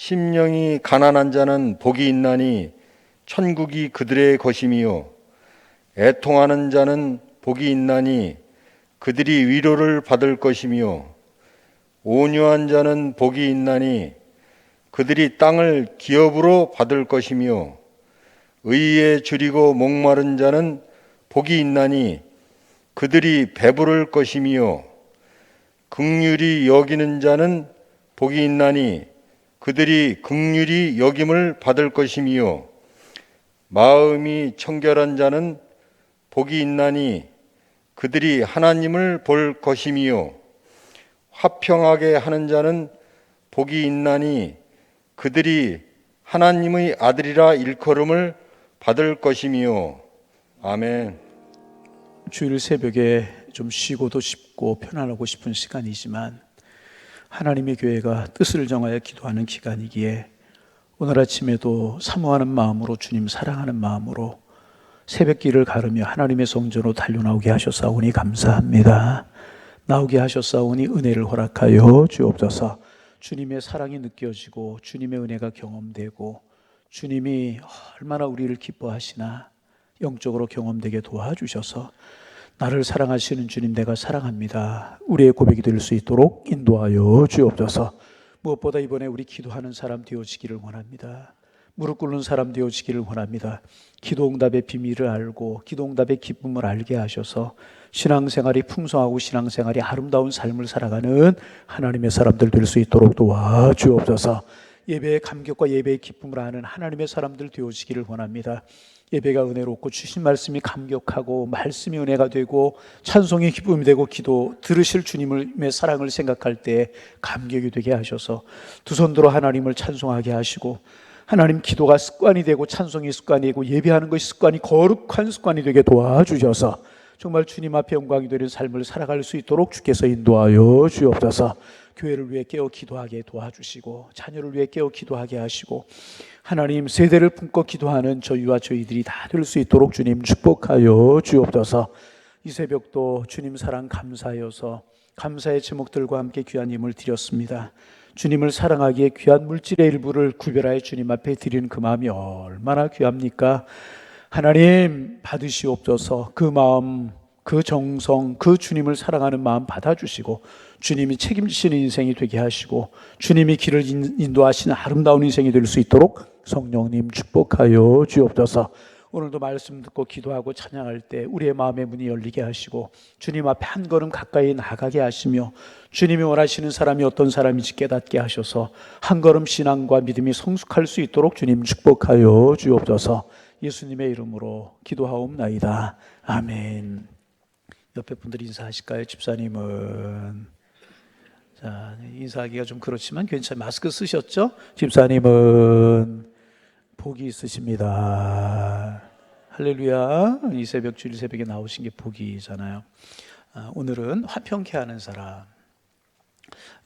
심령이 가난한 자는 복이 있나니 천국이 그들의 것임이요. 애통하는 자는 복이 있나니 그들이 위로를 받을 것이며, 온유한 자는 복이 있나니 그들이 땅을 기업으로 받을 것이며, 의에 줄이고 목마른 자는 복이 있나니 그들이 배부를 것이며, 긍휼히 여기는 자는 복이 있나니 그들이 긍휼히 여김을 받을 것이며, 마음이 청결한 자는 복이 있나니 그들이 하나님을 볼 것이며, 화평하게 하는 자는 복이 있나니 그들이 하나님의 아들이라 일컬음을 받을 것이며. 아멘. 주일 새벽에 좀 쉬고도 싶고 편안하고 싶은 시간이지만 하나님의 교회가 뜻을 정하여 기도하는 기간이기에 오늘 아침에도 사모하는 마음으로, 주님 사랑하는 마음으로 새벽길을 가르며 하나님의 성전으로 달려나오게 하셨사오니 감사합니다. 나오게 하셨사오니 은혜를 허락하여 주옵소서. 주님의 사랑이 느껴지고 주님의 은혜가 경험되고 주님이 얼마나 우리를 기뻐하시나 영적으로 경험되게 도와주셔서 나를 사랑하시는 주님, 내가 사랑합니다, 우리의 고백이 될 수 있도록 인도하여 주옵소서. 무엇보다 이번에 우리 기도하는 사람 되어지기를 원합니다. 무릎 꿇는 사람 되어지기를 원합니다. 기도응답의 비밀을 알고 기도응답의 기쁨을 알게 하셔서 신앙생활이 풍성하고 신앙생활이 아름다운 삶을 살아가는 하나님의 사람들 될 수 있도록 도와주옵소서. 예배의 감격과 예배의 기쁨을 아는 하나님의 사람들 되어지기를 원합니다. 예배가 은혜롭고 주신 말씀이 감격하고 말씀이 은혜가 되고 찬송이 기쁨이 되고 기도 들으실 주님의 사랑을 생각할 때 감격이 되게 하셔서 두 손 들어 하나님을 찬송하게 하시고, 하나님 기도가 습관이 되고 찬송이 습관이 되고 예배하는 것이 습관이 거룩한 습관이 되게 도와주셔서 정말 주님 앞에 영광이 되는 삶을 살아갈 수 있도록 주께서 인도하여 주옵소서. 교회를 위해 깨어 기도하게 도와주시고 자녀를 위해 깨어 기도하게 하시고 하나님 세대를 품고 기도하는 저희와 저희들이 다 될 수 있도록 주님 축복하여 주옵소서. 이 새벽도 주님 사랑 감사하여서 감사의 제목들과 함께 귀한 힘을 드렸습니다. 주님을 사랑하기에 귀한 물질의 일부를 구별하여 주님 앞에 드리는 그 마음이 얼마나 귀합니까? 하나님 받으시옵소서. 그 마음, 그 정성, 그 주님을 사랑하는 마음 받아주시고 주님이 책임지시는 인생이 되게 하시고 주님이 길을 인도하시는 아름다운 인생이 될 수 있도록 성령님 축복하여 주옵소서. 오늘도 말씀 듣고 기도하고 찬양할 때 우리의 마음의 문이 열리게 하시고 주님 앞에 한 걸음 가까이 나가게 하시며 주님이 원하시는 사람이 어떤 사람인지 깨닫게 하셔서 한 걸음 신앙과 믿음이 성숙할 수 있도록 주님 축복하여 주옵소서. 예수님의 이름으로 기도하옵나이다. 아멘. 옆에 분들 인사하실까요? 집사님은 자, 인사하기가 좀 그렇지만 괜찮아요. 마스크 쓰셨죠? 집사님은 복이 있으십니다. 할렐루야. 이 새벽 주일 새벽에 나오신 게 복이잖아요. 오늘은 화평케 하는 사람.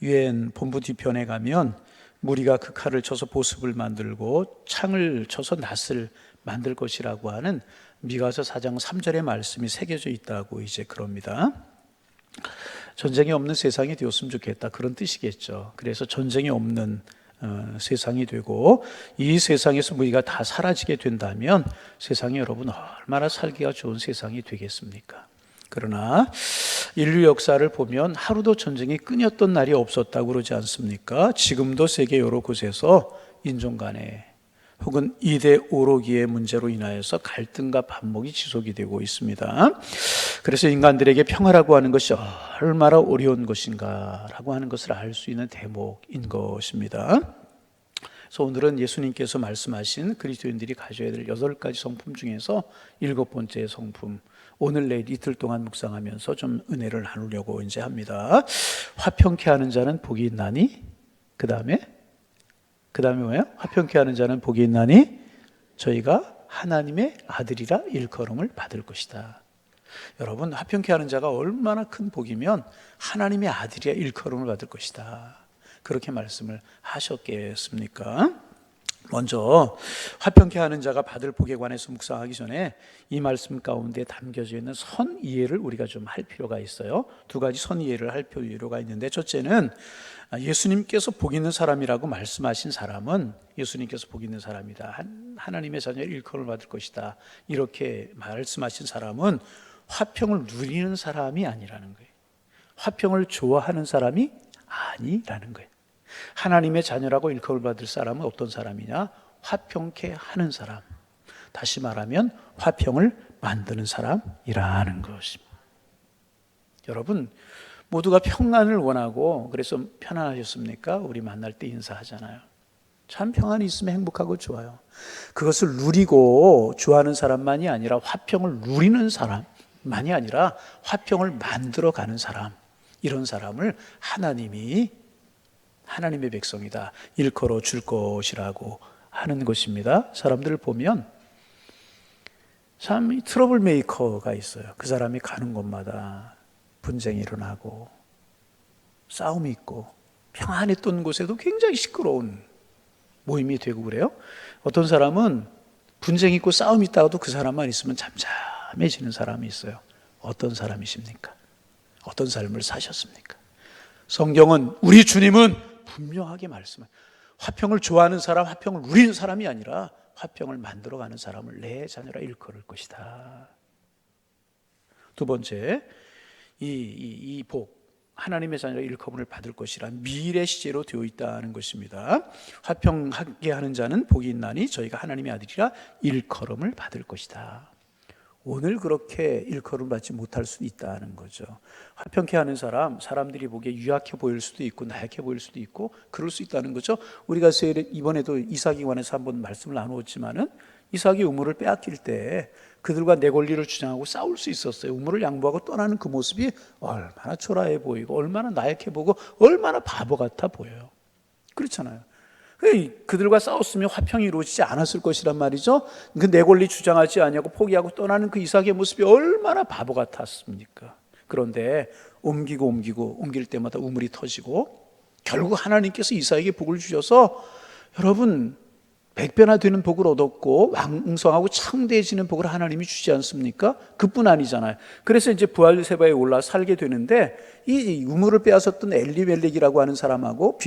유엔 본부 뒤편에 가면 무리가 그 칼을 쳐서 보습을 만들고 창을 쳐서 낫을 만들 것이라고 하는 미가서 4장 3절의 말씀이 새겨져 있다고 이제 그럽니다. 전쟁이 없는 세상이 되었으면 좋겠다, 그런 뜻이겠죠. 그래서 전쟁이 없는 세상이 되고 이 세상에서 우리가 다 사라지게 된다면 세상이 여러분 얼마나 살기가 좋은 세상이 되겠습니까? 그러나 인류 역사를 보면 하루도 전쟁이 끊였던 날이 없었다고 그러지 않습니까? 지금도 세계 여러 곳에서 인종 간에 혹은 이대 오로기의 문제로 인하여서 갈등과 반목이 지속이 되고 있습니다. 그래서 인간들에게 평화라고 하는 것이 얼마나 어려운 것인가라고 하는 것을 알 수 있는 대목인 것입니다. 그래서 오늘은 예수님께서 말씀하신 그리스도인들이 가져야 될 8가지 성품 중에서 7번째 성품, 오늘 내일 이틀 동안 묵상하면서 좀 은혜를 나누려고 이제 합니다. 화평케 하는 자는 복이 있나니, 그 다음에 뭐예요? 화평케 하는 자는 복이 있나니 저희가 하나님의 아들이라 일컬음을 받을 것이다. 여러분, 화평케 하는 자가 얼마나 큰 복이면 하나님의 아들이라 일컬음을 받을 것이다, 그렇게 말씀을 하셨겠습니까? 먼저 화평케 하는 자가 받을 복에 관해서 묵상하기 전에 이 말씀 가운데 담겨져 있는 선 이해를 우리가 좀 할 필요가 있어요. 두 가지 선 이해를 할 필요가 있는데, 첫째는 예수님께서 복 있는 사람이라고 말씀하신 사람은 예수님께서 복 있는 사람이다, 하나님의 자녀 일컬음을 받을 것이다, 이렇게 말씀하신 사람은 화평을 누리는 사람이 아니라는 거예요. 화평을 좋아하는 사람이 아니라는 거예요. 하나님의 자녀라고 일컬음을 받을 사람은 어떤 사람이냐? 화평케 하는 사람, 다시 말하면 화평을 만드는 사람이라는 것입니다. 여러분, 모두가 평안을 원하고 그래서 편안하셨습니까? 우리 만날 때 인사하잖아요. 참 평안이 있으면 행복하고 좋아요. 그것을 누리고 좋아하는 사람만이 아니라 화평을 누리는 사람만이 아니라 화평을 만들어가는 사람, 이런 사람을 하나님의 백성이다, 일컬어 줄 것이라고 하는 것입니다. 사람들을 보면 참 트러블 메이커가 있어요. 그 사람이 가는 곳마다 분쟁이 일어나고 싸움이 있고, 평안했던 곳에도 굉장히 시끄러운 모임이 되고 그래요. 어떤 사람은 분쟁이 있고 싸움이 있다가도 그 사람만 있으면 잠잠해지는 사람이 있어요. 어떤 사람이십니까? 어떤 삶을 사셨습니까? 성경은, 우리 주님은 분명하게 말씀해요. 화평을 좋아하는 사람, 화평을 누리는 사람이 아니라 화평을 만들어가는 사람을 내 자녀라 일컬을 것이다. 두 번째, 이 복, 하나님의 자녀라 일컬음을 받을 것이란 미래 시제로 되어 있다는 것입니다. 화평하게 하는 자는 복이 있나니 저희가 하나님의 아들이라 일컬음을 받을 것이다. 오늘 그렇게 일컬음 받지 못할 수도 있다는 거죠. 화평케 하는 사람들이 보기에 유약해 보일 수도 있고 나약해 보일 수도 있고 그럴 수 있다는 거죠. 우리가 이번에도 이삭에 관해서 한번 말씀을 나누었지만은, 이삭이 우물을 빼앗길 때 그들과 내 권리를 주장하고 싸울 수 있었어요. 우물을 양보하고 떠나는 그 모습이 얼마나 초라해 보이고 얼마나 나약해 보고 얼마나 바보 같아 보여요. 그렇잖아요. 그들과 싸웠으면 화평이 이루어지지 않았을 것이란 말이죠. 그 내 권리 주장하지 않냐고 포기하고 떠나는 그 이삭의 모습이 얼마나 바보 같았습니까? 그런데 옮길 때마다 우물이 터지고 결국 하나님께서 이삭에게 복을 주셔서, 여러분, 100배나 되는 복을 얻었고 왕성하고 창대해지는 복을 하나님이 주지 않습니까? 그뿐 아니잖아요. 그래서 이제 부활세바에 올라 살게 되는데, 이 우물을 빼앗았던 엘리멜렉이라고 하는 사람하고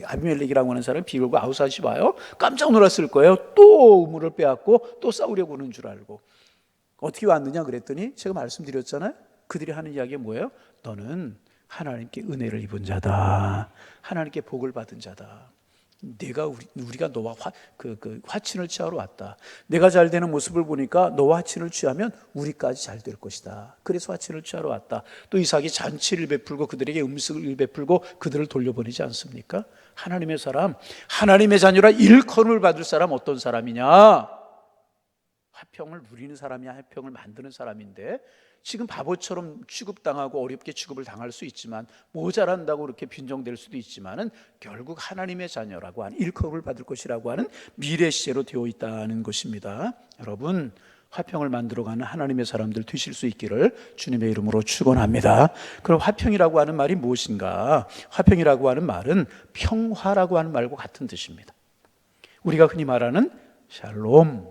아비멜렉이라고 하는 사람이 비골과 아우삿이 와요. 깜짝 놀랐을 거예요. 또 우물을 빼앗고 또 싸우려고 오는 줄 알고. 어떻게 왔느냐 그랬더니 제가 말씀드렸잖아요. 그들이 하는 이야기가 뭐예요? 너는 하나님께 은혜를 입은 자다, 하나님께 복을 받은 자다. 우리가 너와 화친을 취하러 왔다. 내가 잘 되는 모습을 보니까 너와 화친을 취하면 우리까지 잘 될 것이다. 그래서 화친을 취하러 왔다. 또 이삭이 잔치를 베풀고 그들에게 음식을 베풀고 그들을 돌려보내지 않습니까? 하나님의 사람, 하나님의 자녀라 일컬음을 받을 사람 어떤 사람이냐? 화평을 누리는 사람이야, 화평을 만드는 사람인데, 지금 바보처럼 취급당하고 어렵게 취급을 당할 수 있지만, 모자란다고 그렇게 빈정될 수도 있지만은 결국 하나님의 자녀라고 하는 일컬음을 받을 것이라고 하는 미래 시제로 되어 있다는 것입니다. 여러분, 화평을 만들어가는 하나님의 사람들 되실 수 있기를 주님의 이름으로 축원합니다. 그럼 화평이라고 하는 말이 무엇인가? 화평이라고 하는 말은 평화라고 하는 말과 같은 뜻입니다. 우리가 흔히 말하는 샬롬,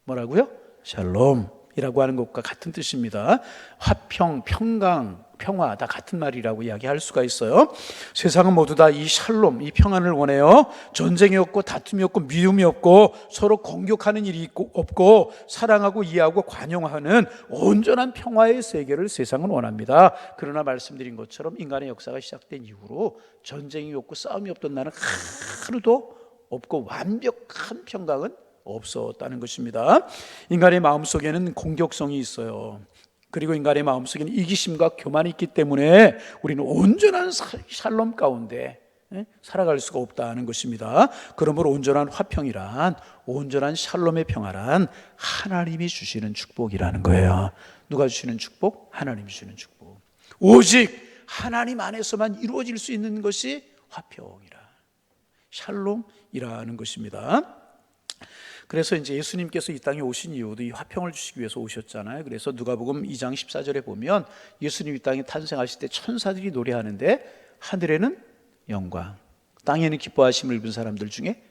뭐라고요? 샬롬이라고 하는 것과 같은 뜻입니다. 화평, 평강, 평화 다 같은 말이라고 이야기할 수가 있어요. 세상은 모두 다 이 샬롬, 이 평안을 원해요. 전쟁이 없고 다툼이 없고 미움이 없고 서로 공격하는 일이 없고 사랑하고 이해하고 관용하는 온전한 평화의 세계를 세상은 원합니다. 그러나 말씀드린 것처럼 인간의 역사가 시작된 이후로 전쟁이 없고 싸움이 없던 날은 하루도 없고 완벽한 평강은 없었다는 것입니다. 인간의 마음속에는 공격성이 있어요. 그리고 인간의 마음속에는 이기심과 교만이 있기 때문에 우리는 온전한 샬롬 가운데 살아갈 수가 없다는 것입니다. 그러므로 온전한 화평이란, 온전한 샬롬의 평화란 하나님이 주시는 축복이라는 거예요. 누가 주시는 축복? 하나님이 주시는 축복. 오직 하나님 안에서만 이루어질 수 있는 것이 화평이라, 샬롬이라는 것입니다. 그래서 이제 예수님께서 이 땅에 오신 이유도 이 화평을 주시기 위해서 오셨잖아요. 그래서 누가복음 2장 14절에 보면 예수님이 이 땅에 탄생하실 때 천사들이 노래하는데 하늘에는 영광, 땅에는 기뻐하심을 입은 사람들 중에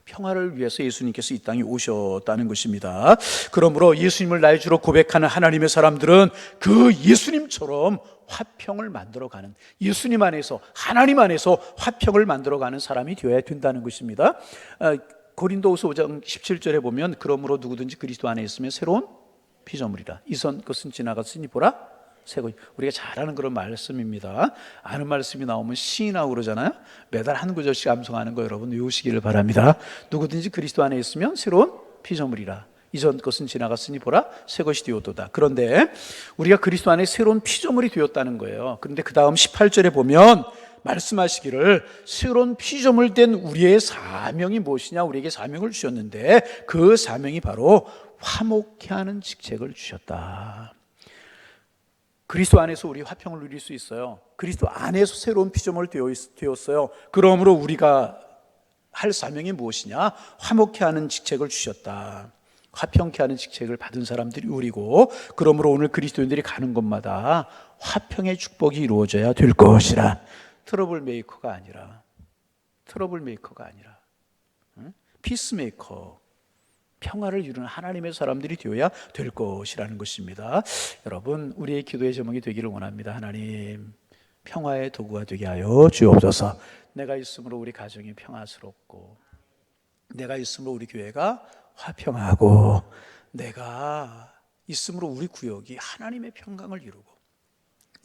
평화를 위해서 예수님께서 이 땅에 오셨다는 것입니다. 그러므로 예수님을 나의 주로 고백하는 하나님의 사람들은 그 예수님처럼 화평을 만들어가는, 예수님 안에서, 하나님 안에서 화평을 만들어가는 사람이 되어야 된다는 것입니다. 고린도후서 5장 17절에 보면 그러므로 누구든지 그리스도 안에 있으면 새로운 피조물이라. 이전 것은 지나갔으니 보라 새거. 우리가 잘 아는 그런 말씀입니다. 아는 말씀이 나오면 시인하고 그러잖아요. 매달 한 구절씩 암송하는 거 여러분 외우시기를 바랍니다. 누구든지 그리스도 안에 있으면 새로운 피조물이라. 이전 것은 지나갔으니 보라 새 것이 되었도다. 그런데 우리가 그리스도 안에 새로운 피조물이 되었다는 거예요. 그런데 그 다음 18절에 보면 말씀하시기를 새로운 피조물 된 우리의 사명이 무엇이냐, 우리에게 사명을 주셨는데 그 사명이 바로 화목케 하는 직책을 주셨다. 그리스도 안에서 우리 화평을 누릴 수 있어요. 그리스도 안에서 새로운 피조물 되었어요. 그러므로 우리가 할 사명이 무엇이냐? 화목케 하는 직책을 주셨다. 화평케 하는 직책을 받은 사람들이 우리고, 그러므로 오늘 그리스도인들이 가는 곳마다 화평의 축복이 이루어져야 될 것이라. 트러블 메이커가 아니라 피스메이커, 평화를 이루는 하나님의 사람들이 되어야 될 것이라는 것입니다. 여러분, 우리의 기도의 제목이 되기를 원합니다. 하나님, 평화의 도구가 되게 하여 주옵소서. 내가 있으므로 우리 가정이 평화스럽고, 내가 있으므로 우리 교회가 화평하고, 내가 있으므로 우리 구역이 하나님의 평강을 이루고,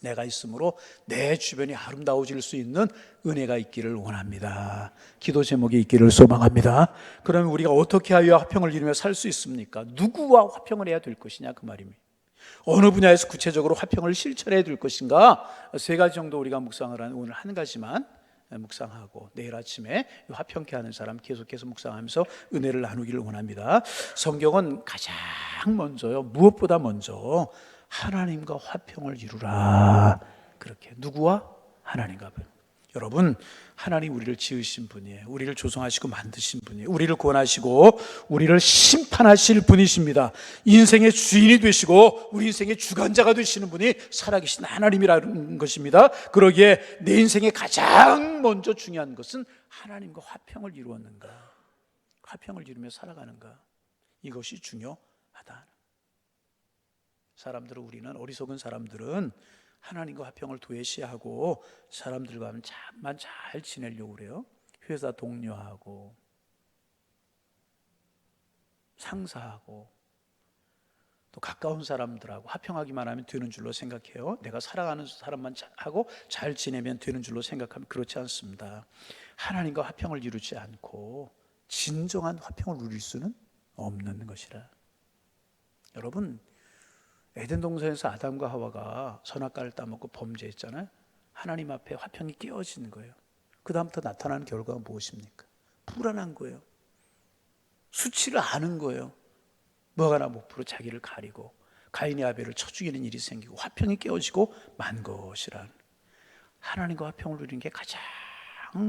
내가 있으므로 내 주변이 아름다워질 수 있는 은혜가 있기를 원합니다. 기도 제목이 있기를 소망합니다. 그러면 우리가 어떻게 하여 화평을 이루며 살 수 있습니까? 누구와 화평을 해야 될 것이냐 그 말입니다. 어느 분야에서 구체적으로 화평을 실천해야 될 것인가? 세 가지 정도 우리가 묵상을 하는, 오늘 한 가지만 묵상하고 내일 아침에 화평케 하는 사람 계속해서 묵상하면서 은혜를 나누기를 원합니다. 성경은 가장 먼저요, 무엇보다 먼저 하나님과 화평을 이루라. 그렇게 누구와? 하나님과. 여러분, 하나님 우리를 지으신 분이에요. 우리를 조성하시고 만드신 분이에요. 우리를 구원하시고 우리를 심판하실 분이십니다. 인생의 주인이 되시고 우리 인생의 주관자가 되시는 분이 살아계신 하나님이라는 것입니다. 그러기에 내 인생의 가장 먼저 중요한 것은 하나님과 화평을 이루었는가, 화평을 이루며 살아가는가, 이것이 중요하다. 우리는 어리석은 사람들은 하나님과 화평을 도외시하고 사람들과만 잘 지내려고 그래요. 회사 동료하고 상사하고 또 가까운 사람들하고 화평하기만 하면 되는 줄로 생각해요. 내가 사랑하는 사람만 하고 잘 지내면 되는 줄로 생각하면 그렇지 않습니다. 하나님과 화평을 이루지 않고 진정한 화평을 누릴 수는 없는 것이라. 여러분, 에덴 동산에서 아담과 하와가 선악과를 따먹고 범죄했잖아요. 하나님 앞에 화평이 깨어지는 거예요. 그 다음부터 나타나는 결과가 무엇입니까? 불안한 거예요. 수치를 아는 거예요. 뭐가 나 목표로 자기를 가리고 가인이 아벨을 쳐 죽이는 일이 생기고 화평이 깨어지고 만 것이란, 하나님과 화평을 누리는 게 가장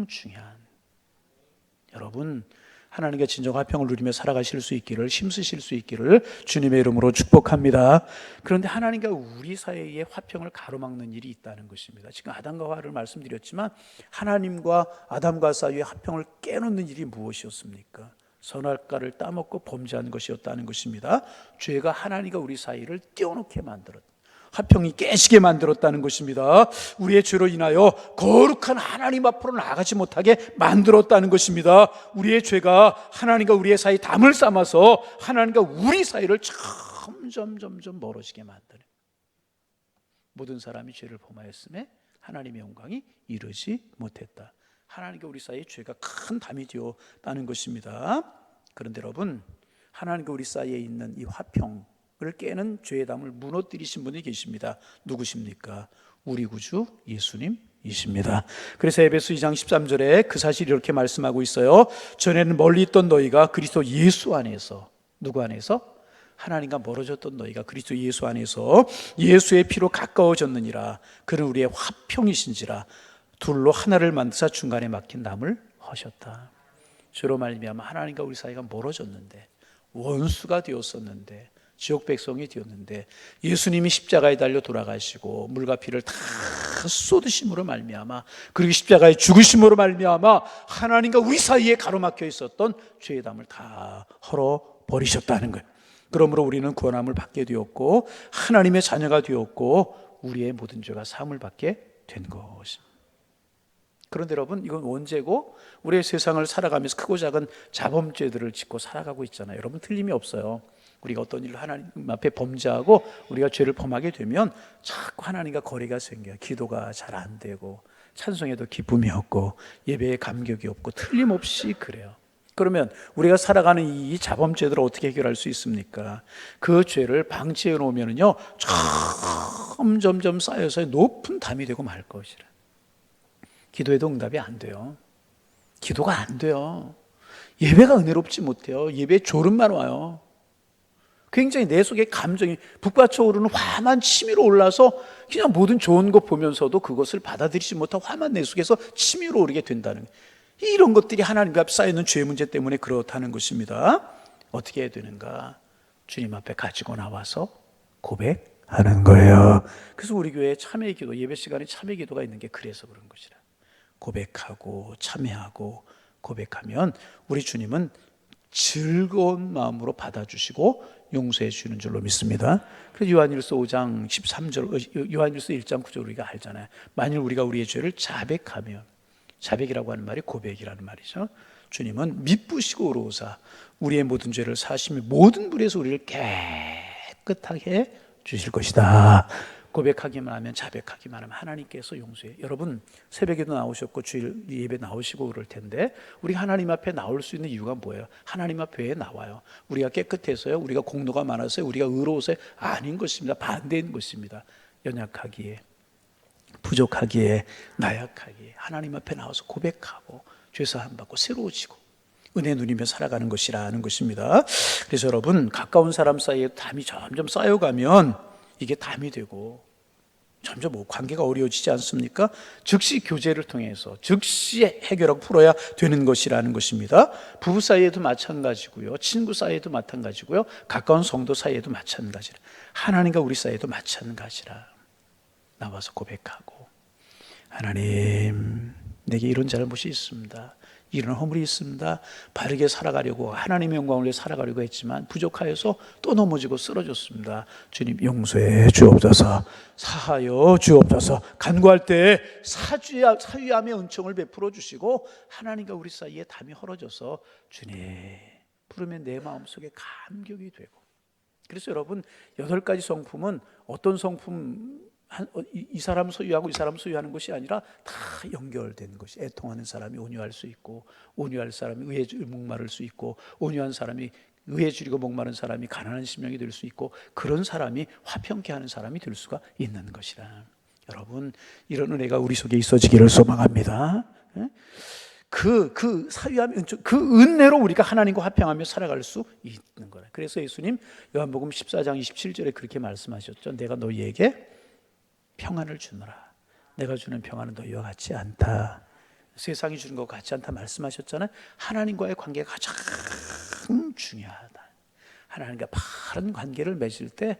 중요한, 여러분, 하나님과 진정 화평을 누리며 살아가실 수 있기를, 힘쓰실 수 있기를 주님의 이름으로 축복합니다. 그런데 하나님과 우리 사이에 화평을 가로막는 일이 있다는 것입니다. 지금 아담과 하와를 말씀드렸지만 하나님과 아담과 사이에 화평을 깨놓는 일이 무엇이었습니까? 선악과를 따먹고 범죄한 것이었다는 것입니다. 죄가 하나님과 우리 사이를 떼어놓게 만들었다, 화평이 깨지게 만들었다는 것입니다. 우리의 죄로 인하여 거룩한 하나님 앞으로 나가지 못하게 만들었다는 것입니다. 우리의 죄가 하나님과 우리의 사이 담을 쌓아서 하나님과 우리 사이를 점점 멀어지게 만드는, 모든 사람이 죄를 범하였음에 하나님의 영광이 이르지 못했다. 하나님과 우리 사이에 죄가 큰 담이 되었다는 것입니다. 그런데 여러분, 하나님과 우리 사이에 있는 이 화평을 깨는 죄의 담을 무너뜨리신 분이 계십니다. 누구십니까? 우리 구주 예수님이십니다. 그래서 에베소 2장 13절에 그 사실을 이렇게 말씀하고 있어요. 전에는 멀리 있던 너희가 그리스도 예수 안에서, 누구 안에서? 하나님과 멀어졌던 너희가 그리스도 예수 안에서 예수의 피로 가까워졌느니라. 그는 우리의 화평이신지라. 둘로 하나를 만드사 중간에 막힌 담을 허셨다. 죄로 말미암아 하나님과 우리 사이가 멀어졌는데, 원수가 되었었는데, 지옥 백성이 되었는데 예수님이 십자가에 달려 돌아가시고 물과 피를 다 쏟으심으로 말미암아, 그리고 십자가의 죽으심으로 말미암아 하나님과 우리 사이에 가로막혀 있었던 죄의 담을 다 헐어 버리셨다는 거예요. 그러므로 우리는 구원함을 받게 되었고 하나님의 자녀가 되었고 우리의 모든 죄가 사함을 받게 된 것입니다. 그런데 여러분, 이건 원죄고 우리의 세상을 살아가면서 크고 작은 자범죄들을 짓고 살아가고 있잖아요. 여러분, 틀림이 없어요. 우리가 어떤 일로 하나님 앞에 범죄하고 우리가 죄를 범하게 되면 자꾸 하나님과 거리가 생겨요. 기도가 잘 안 되고 찬송에도 기쁨이 없고 예배에 감격이 없고 틀림없이 그래요. 그러면 우리가 살아가는 이 자범죄들을 어떻게 해결할 수 있습니까? 그 죄를 방치해 놓으면요, 점점 쌓여서 높은 담이 되고 말 것이라. 기도에도 응답이 안 돼요. 기도가 안 돼요. 예배가 은혜롭지 못해요. 예배에 졸음만 와요. 굉장히 내 속에 감정이 북받쳐 오르는 화만 치밀어 올라서 그냥 모든 좋은 것 보면서도 그것을 받아들이지 못하고 화만 내 속에서 치밀어 오르게 된다는, 이런 것들이 하나님 앞에 쌓여있는 죄 문제 때문에 그렇다는 것입니다. 어떻게 해야 되는가? 주님 앞에 가지고 나와서 고백하는 거예요. 그래서 우리 교회에 참회 기도, 예배 시간에 참회 기도가 있는 게 그래서 그런 것이라. 고백하고 참회하고 고백하면 우리 주님은 즐거운 마음으로 받아주시고 용서해 주는 줄로 믿습니다. 그래서 요한일서 5장 13절, 요한일서 1장 9절 우리가 알잖아요. 만일 우리가 우리의 죄를 자백하면, 자백이라고 하는 말이 고백이라는 말이죠. 주님은 미쁘시고 의로우사 우리의 모든 죄를 사시며 모든 불에서 우리를 깨끗하게 주실 것이다. 고백하기만 하면, 자백하기만 하면 하나님께서 용서해. 여러분, 새벽에도 나오셨고 주일 예배 나오시고 그럴 텐데 우리가 하나님 앞에 나올 수 있는 이유가 뭐예요? 하나님 앞에 왜 나와요? 우리가 깨끗해서요? 우리가 공로가 많아서요? 우리가 의로워서요? 아닌 것입니다. 반대인 것입니다. 연약하기에, 부족하기에, 나약하기에 하나님 앞에 나와서 고백하고 죄사함 받고 새로워지고 은혜 누리며 살아가는 것이라는 것입니다. 그래서 여러분, 가까운 사람 사이에 담이 점점 쌓여가면 이게 담이 되고 점점 관계가 어려워지지 않습니까? 즉시 교제를 통해서 즉시 해결하고 풀어야 되는 것이라는 것입니다. 부부 사이에도 마찬가지고요, 친구 사이에도 마찬가지고요, 가까운 성도 사이에도 마찬가지라, 하나님과 우리 사이에도 마찬가지라. 나와서 고백하고, 하나님, 내게 이런 잘못이 있습니다. 이런 허물이 있습니다. 바르게 살아가려고, 하나님의 영광을 위해 살아가려고 했지만 부족하여서 또 넘어지고 쓰러졌습니다. 주님 용서해 주옵소서, 사하여 주옵소서. 간구할 때 사유함의 은총을 베풀어 주시고 하나님과 우리 사이에 담이 헐어져서 주님 부르면 내 마음속에 감격이 되고. 그래서 여러분, 8가지 성품은 어떤 성품, 이 사람 소유하고 이 사람 소유하는 것이 아니라 다 연결된 것이, 애통하는 사람이 온유할 수 있고, 온유할 사람이 의에 목마를 수 있고, 온유한 사람이 의에 줄이고 목마른 사람이 가난한 심령이 될 수 있고, 그런 사람이 화평케 하는 사람이 될 수가 있는 것이라. 여러분, 이런 은혜가 우리 속에 있어지기를 소망합니다. 그 사유함의 은총, 그 은혜로 우리가 하나님과 화평하며 살아갈 수 있는 거라. 그래서 예수님 요한복음 14장 27절에 그렇게 말씀하셨죠. 내가 너희에게 평안을 주노라. 내가 주는 평안은 너희와 같지 않다. 세상이 주는 것 같지 않다 말씀하셨잖아요. 하나님과의 관계가 가장 중요하다. 하나님과 바른 관계를 맺을 때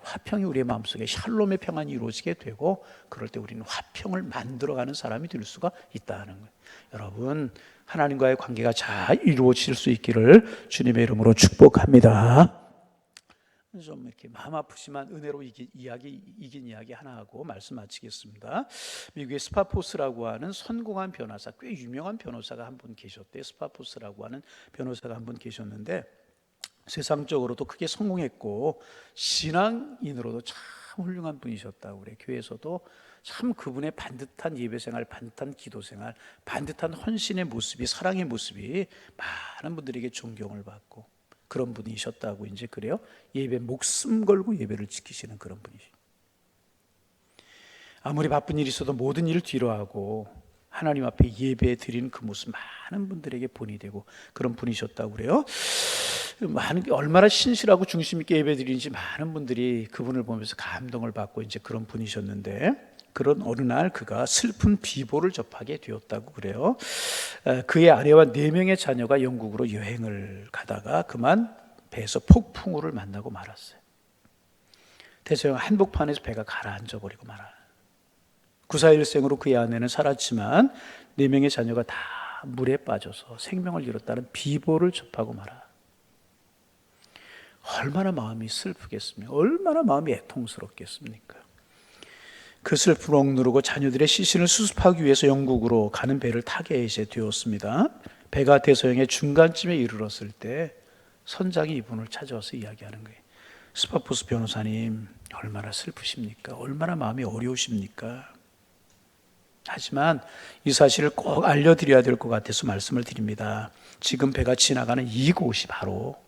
화평이 우리의 마음속에 샬롬의 평안이 이루어지게 되고, 그럴 때 우리는 화평을 만들어가는 사람이 될 수가 있다는 거예요. 여러분, 하나님과의 관계가 잘 이루어질 수 있기를 주님의 이름으로 축복합니다. 좀 이렇게 마음 아프지만 은혜로 이긴 이야기 하나 하고 말씀 마치겠습니다. 미국의 스파포스라고 하는 성공한 변호사, 꽤 유명한 변호사가 한 분 계셨대요. 스파포스라고 하는 변호사가 한 분 계셨는데 세상적으로도 크게 성공했고 신앙인으로도 참 훌륭한 분이셨다고 그래요. 교회에서도 참 그분의 반듯한 예배생활, 반듯한 기도생활, 반듯한 헌신의 모습이, 사랑의 모습이 많은 분들에게 존경을 받고 그런 분이셨다고 이제 그래요. 예배 목숨 걸고 예배를 지키시는 그런 분이시. 아무리 바쁜 일이 있어도 모든 일을 뒤로하고 하나님 앞에 예배 드리는 그 모습 많은 분들에게 본이 되고 그런 분이셨다고 그래요. 얼마나 신실하고 중심 있게 예배 드리는지 많은 분들이 그분을 보면서 감동을 받고 이제 그런 분이셨는데, 그런 어느 날 그가 슬픈 비보를 접하게 되었다고 그래요. 그의 아내와 4명의 자녀가 영국으로 여행을 가다가 그만 배에서 폭풍우를 만나고 말았어요. 대서양 한복판에서 배가 가라앉아 버리고 말아. 구사일생으로 그의 아내는 살았지만 4명의 자녀가 다 물에 빠져서 생명을 잃었다는 비보를 접하고 말아. 얼마나 마음이 슬프겠습니까? 얼마나 마음이 애통스럽겠습니까? 그 슬픔을 억누르고 자녀들의 시신을 수습하기 위해서 영국으로 가는 배를 타게 이제 되었습니다. 배가 대서양의 중간쯤에 이르렀을 때 선장이 이분을 찾아와서 이야기하는 거예요. 스파포스 변호사님, 얼마나 슬프십니까? 얼마나 마음이 어려우십니까? 하지만 이 사실을 꼭 알려드려야 될 것 같아서 말씀을 드립니다. 지금 배가 지나가는 이곳이 바로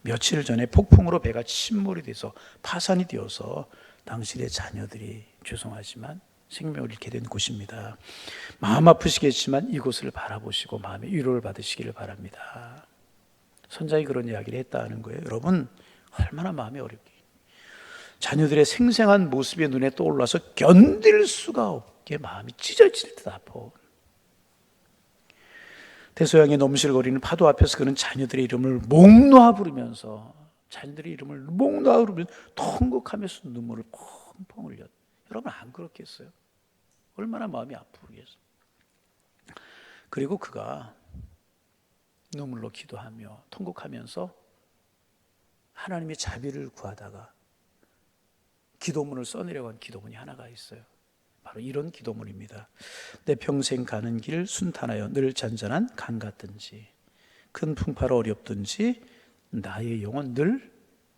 며칠 전에 폭풍으로 배가 침몰이 돼서 파산이 되어서 당신의 자녀들이 죄송하지만 생명을 잃게 된 곳입니다. 마음 아프시겠지만 이곳을 바라보시고 마음의 위로를 받으시기를 바랍니다. 선장이 그런 이야기를 했다는 거예요. 여러분, 얼마나 마음이 어렵게. 자녀들의 생생한 모습이 눈에 떠올라서 견딜 수가 없게 마음이 찢어질 듯 아파. 대서양의 넘실거리는 파도 앞에서 그는 자녀들의 이름을 목 놓아 부르면서 통곡하면서 눈물을 펑펑 흘렸다. 여러분 안 그렇겠어요? 얼마나 마음이 아프겠어요? 그리고 그가 눈물로 기도하며 통곡하면서 하나님의 자비를 구하다가 기도문을 써내려간 기도문이 하나가 있어요. 바로 이런 기도문입니다. 내 평생 가는 길 순탄하여 늘 잔잔한 강 같든지 큰 풍파로 어렵든지 나의 영혼 늘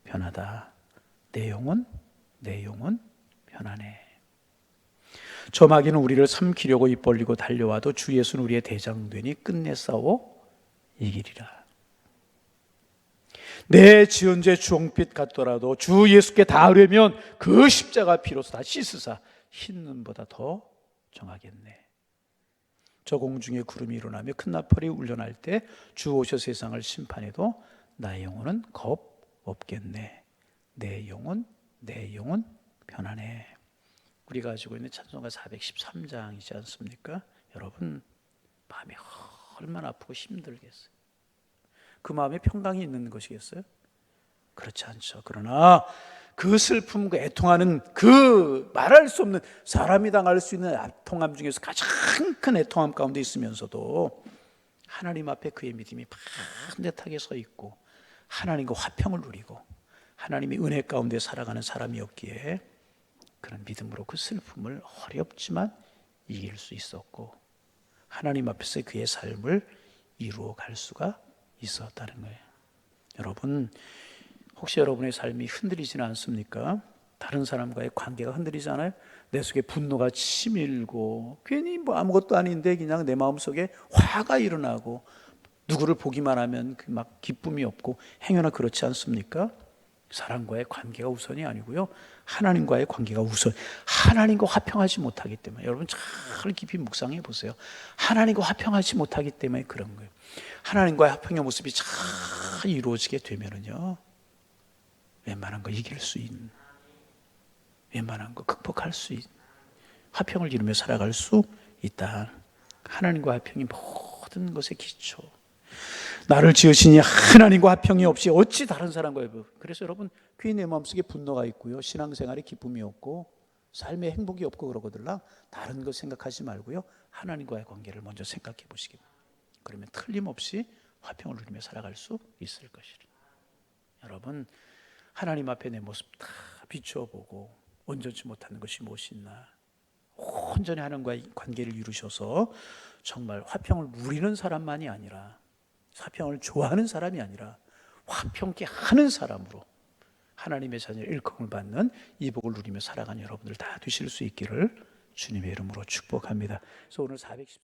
편하다. 내 영혼 편하네. 저 마귀는 우리를 삼키려고 입 벌리고 달려와도 주 예수는 우리의 대장되니 끝내 싸워 이기리라. 내 지은 죄 주홍빛 같더라도 주 예수께 닿으려면 그 십자가 피로서 다 씻으사 흰 눈보다 더 정하겠네. 저 공중에 구름이 일어나며 큰 나팔이 울려날 때 주 오셔 세상을 심판해도 나의 영혼은 겁 없겠네. 내 영혼 편하네. 우리가 가지고 있는 찬송가 413장이지 않습니까? 여러분 마음이 얼마나 아프고 힘들겠어요. 그 마음에 평강이 있는 것이겠어요? 그렇지 않죠. 그러나 그 슬픔, 그 애통하는 그 말할 수 없는 사람이 당할 수 있는 애통함 중에서 가장 큰 애통함 가운데 있으면서도 하나님 앞에 그의 믿음이 반듯하게 서 있고 하나님과 화평을 누리고 하나님의 은혜 가운데 살아가는 사람이었기에 그런 믿음으로 그 슬픔을 어렵지만 이길 수 있었고 하나님 앞에서 그의 삶을 이루어 갈 수가 있었다는 거예요. 여러분, 혹시 여러분의 삶이 흔들리지는 않습니까? 다른 사람과의 관계가 흔들리잖아요. 내 속에 분노가 치밀고 괜히 아무것도 아닌데 그냥 내 마음속에 화가 일어나고 누구를 보기만 하면 막 기쁨이 없고 행여나 그렇지 않습니까? 사람과의 관계가 우선이 아니고요. 하나님과의 관계가 우선. 하나님과 화평하지 못하기 때문에 여러분 잘 깊이 묵상해 보세요. 하나님과 화평하지 못하기 때문에 그런 거예요. 하나님과의 화평의 모습이 잘 이루어지게 되면은요. 웬만한 거 이길 수 있는, 웬만한 거 극복할 수 있는, 화평을 이루며 살아갈 수 있다. 하나님과 화평이 모든 것의 기초. 나를 지으시니 하나님과 화평이 없이 어찌 다른 사람과 해요. 그래서 여러분 괜히 내 마음속에 분노가 있고요. 신앙생활에 기쁨이 없고 삶에 행복이 없고 그러거든요. 다른 것 생각하지 말고요. 하나님과의 관계를 먼저 생각해 보시기 바랍니다. 그러면 틀림없이 화평을 누리며 살아갈 수 있을 것이라. 여러분 하나님 앞에 내 모습 다 비추어보고 온전치 못하는 것이 무엇이 있나. 온전히 하나님과의 관계를 이루셔서 정말 화평을 누리는 사람만이 아니라 화평을 좋아하는 사람이 아니라 화평케 하는 사람으로 하나님의 자녀의 일컬음을 받는 이 복을 누리며 살아가는 여러분들 다 되실 수 있기를 주님의 이름으로 축복합니다. 그래서 오늘 410